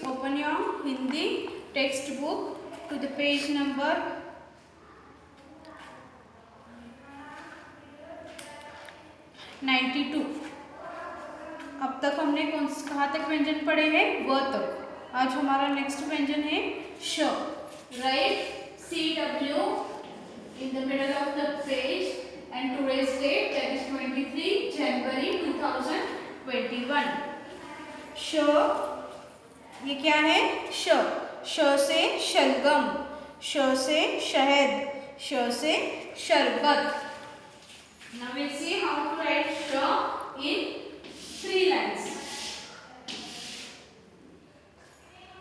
open your Hindi textbook to the page number 92। अब तक हमने कहाँ तक व्यंजन पढ़े हैं? व तक। आज हमारा नेक्स्ट व्यंजन है श। Right CW in the middle of the page and today's date, that is 23 January 2021। श, ये क्या है? श। श से शलगम, श से शहद, श से शरबत। Now we'll see how to write sh in 3 lines।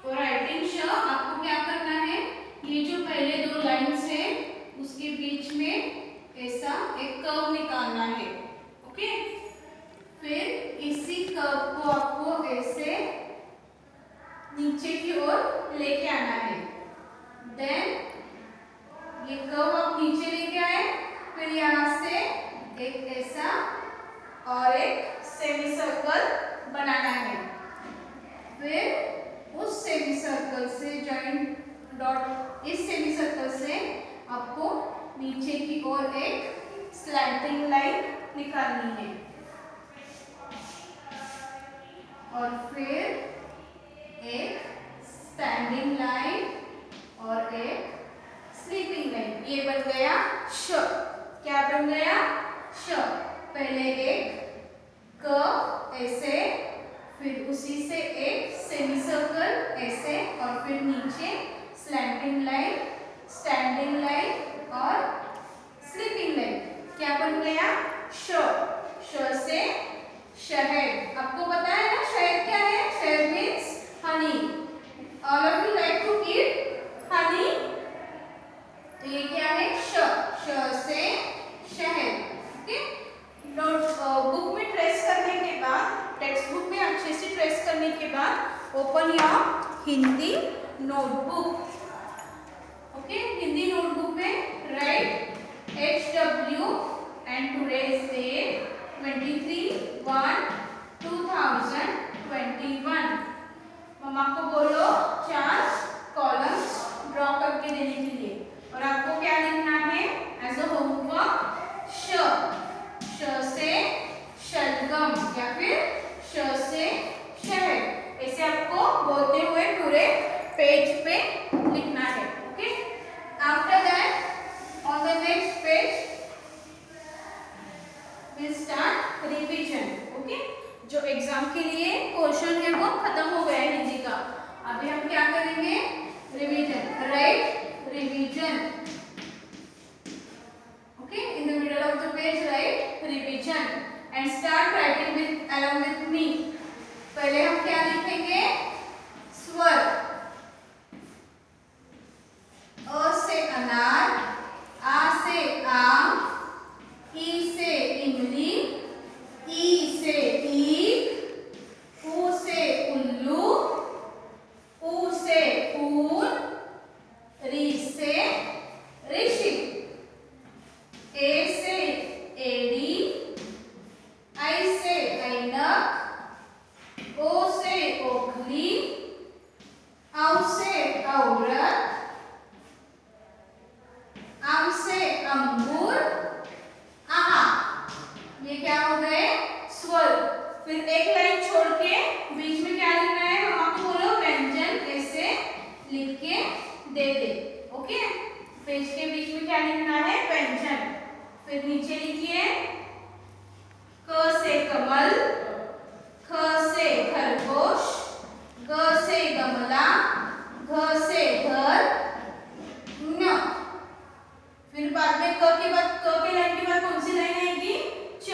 For writing sh आपको क्या करना है? ये जो पहले 2 लाइन्स है उसके बीच में ऐसा एक कर्व निकालना है। ओके, फिर इसी कर्व को आपको ऐसे नीचे की ओर लेके आना है। देन ये कर्व आप नीचे लेके आए, फिर यहाँ से एक ऐसा और एक सेमी सर्कल बनाना है। फिर उस सेमी सर्कल से जॉइंट डॉट, इस सेमी सर्कल से आपको नीचे की ओर एक स्लैंटिंग लाइन निकालनी है और फिर एक स्टैंडिंग लाइन और एक स्लीपिंग लाइन। ये बन गया श। क्या बन गया? श। पहले एक कर्व ऐसे, फिर उसी से एक सेमी सर्कल ऐसे और फिर नीचे स्लैंटिंग लाइन, स्टैंडिंग लाइन और स्लीपिंग लाइन। क्या बन गया? श। श से शहद। आपको पता है ना शहद क्या है? शहद means honey. All of you like to eat honey. तो ये क्या है? श। श से शहद। ओके, नोट बुक में ट्रेस करने के बाद, टेक्स्ट बुक में अच्छे से ट्रेस करने के बाद open your Hindi notebook. Okay, Hindi notebook में write HW and today's date 23/1/2021। मम्मा को बोलो 4 कॉलम्स ड्रॉ करके देने के लिए, और आपको क्या लिखना है एज अ होमवर्क? श। श से शलगम या फिर श से शहद। ऐसे आपको बोलते हुए पूरे पेज पे लिखना है। Okay, after that on the next page will start revision. Okay, जो एग्जाम के लिए पोर्शन है वो खत्म हो गया है हिंदी का। अभी हम क्या करेंगे? Revision. Right revision. Okay, in the middle of the page right revision and start writing with along with me. पहले हम क्या लिखेंगे? स्वर। अ से अनार, आ से आम, ई से इमली, ई से ईख, ऊ से उल्लू, ऊ से ऊन, री से ऋषि, ए से एड़ी, आई से ऐनक, ओ से ओखली, औ से औरत, आम से अंगूर, आहा। ये क्या हो गए? स्वर। फिर एक लाइन छोड़ के बीच में क्या लिखना है? हम आपको बोलो व्यंजन ऐसे लिख के दे दे। ओके, पेज के बीच में क्या लिखना है? व्यंजन। फिर नीचे लिखिए क से कमल, ख से खरगोश, ग से गमला, घ से घर, न। फिर बाद में क के बाद, क के लाइन के बाद कौन सी लाइन आएगी? च।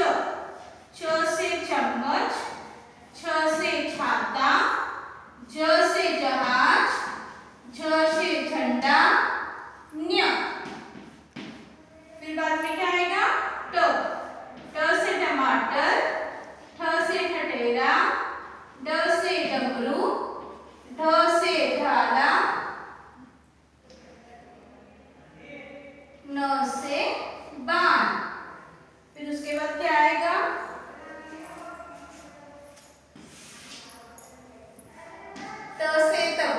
च से चम्मच, छ से छाता, ज से जहाज, झ से झंडा, न्य। फिर बाद में क्या आएगा? ट।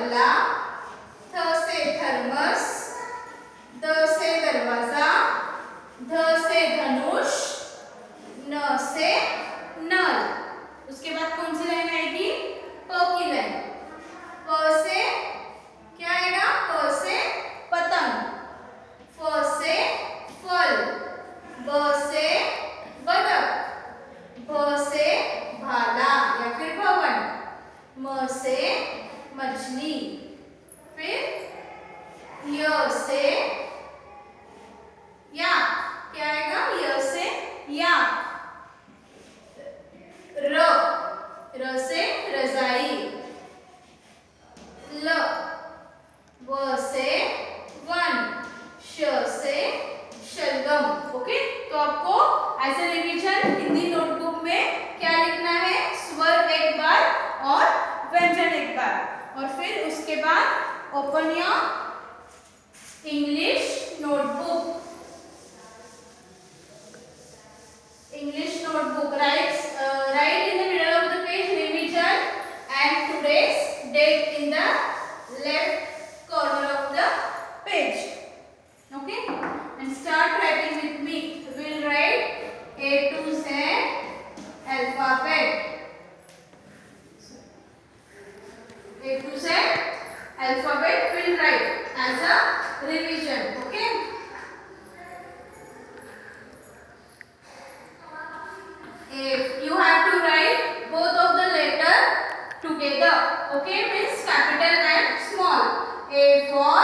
तबला, थ से थर्मस, द से दरवाजा, ध से धनुष, न से नल। उसके बाद कौन सी लाइन आएगी? प की लाइन। प से क्या आएगा? प से पतंग, फ से फल, ब से बतख, भ से भाला या फिर भवन, म से मछली, फिर य से याक। क्या आएगा? य से याक। र से रजाई, ल व से वन, श से शलगम। ओके, तो आपको as a revision Hindi notebook में क्या लिखना है? स्वर एक बार और व्यंजन एक बार, और फिर उसके बाद open your English notebook. English notebook, write in the middle of the page revision and today's date in the left corner of the page. Okay, and start writing with me. We will write A to Z alphabet. A to Z alphabet we will write as a revision. Okay. If you have to write both of the letter together, okay, means capital and small. A for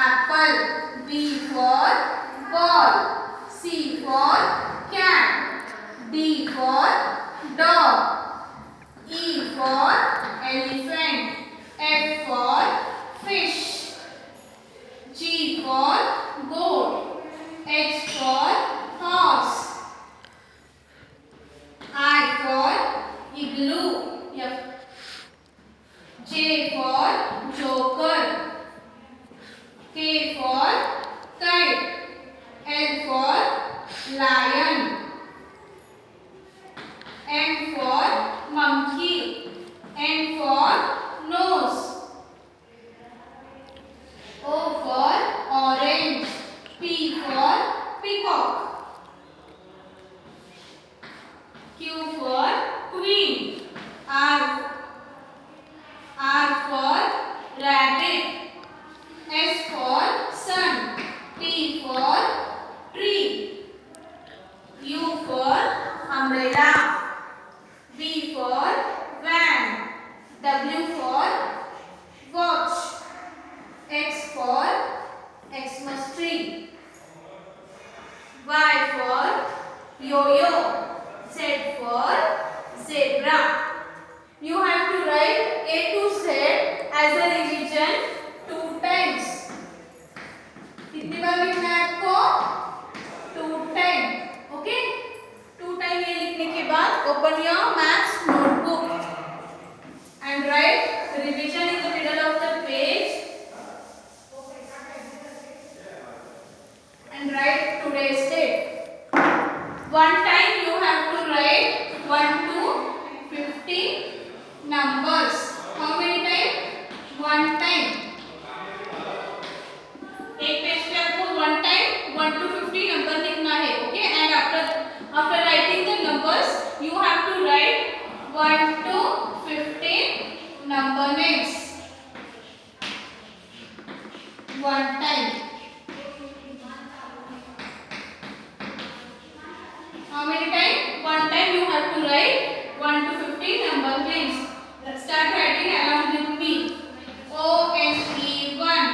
apple, B for ball, C for cat, D for dog, E for elephant, F for fish, G for goat, H for horse, I for igloo, J for joker, K for kite, L for lion, M for monkey, N for nose, O for orange, P for peacock, Q for queen, R for rabbit, S for sun, T for tree, U for umbrella, V for van, W for watch, X for Xmas tree, Y for yo-yo, Z for zebra. You have to write A to Z as a revision 2 times. कितनी बार लिखना है आपको? 2 time. Okay, 2 time ये लिखने के बाद open your maths notebook and write revision in the middle of the page and write today's date. One time you have to write 1 to 50 numbers. How many times? 1 time. एक page पे आपको 1 time 1 to 50 number लिखना है. Okay, and after writing the numbers you have to write 1 to 50 number names. 1 time. How many times? 1 time you have to write 1 to 50 number names. Let's start writing along with me. O-N-E-1,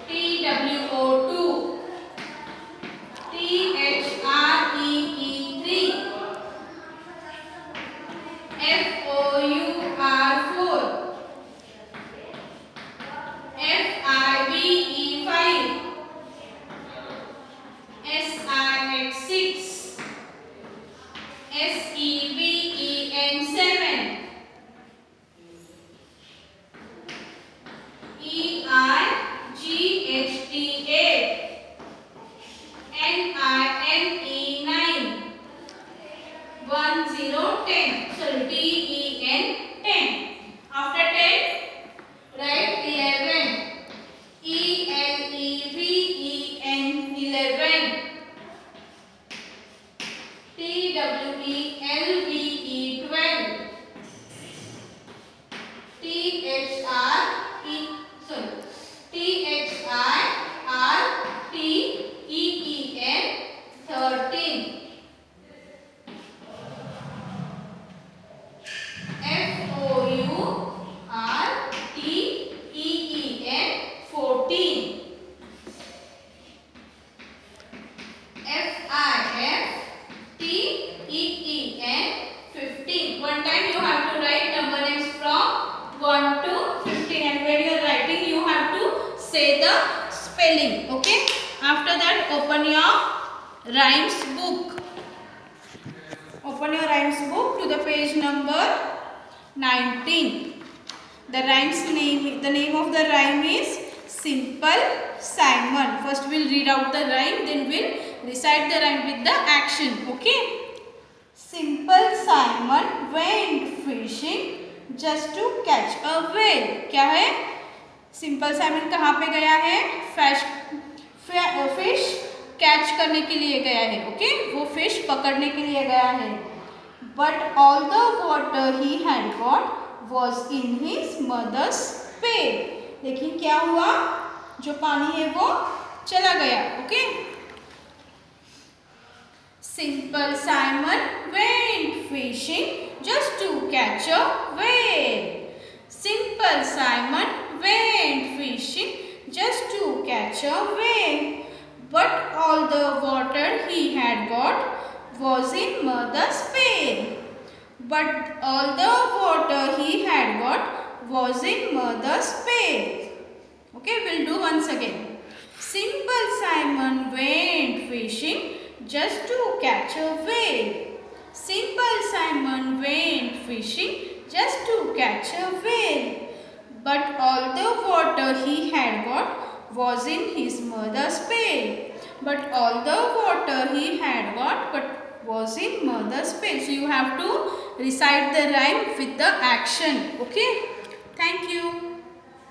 T-W-O-2, T-H-R-E-E-3, F-O-U-R-4, F-I the spelling. Okay. After that, open your rhymes book. Open your rhymes book to the page number 19. The name of the rhyme is Simple Simon. First we'll read out the rhyme, then we'll recite the rhyme with the action. Okay. Simple Simon went fishing just to catch a whale. क्या है? Simple Simon कहाँ पे गया है? Fish catch करने के लिए गया है. ओके, वो फिश पकड़ने के लिए गया है. But all the water he had got was in his mother's pail. लेकिन क्या हुआ? जो पानी है वो चला गया. Okay. Simple Simon went fishing just to catch a whale. Simple Simon went fishing just to catch a whale. But all the water he had got was in mother's pail. But all the water he had got was in mother's pail. Okay, we'll do once again. Simple Simon went fishing just to catch a whale. Simple Simon went fishing just to catch a whale. But all the water he had got was in his mother's pail. But all the water he had got was in mother's pail. So you have to recite the rhyme with the action. Okay. Thank you.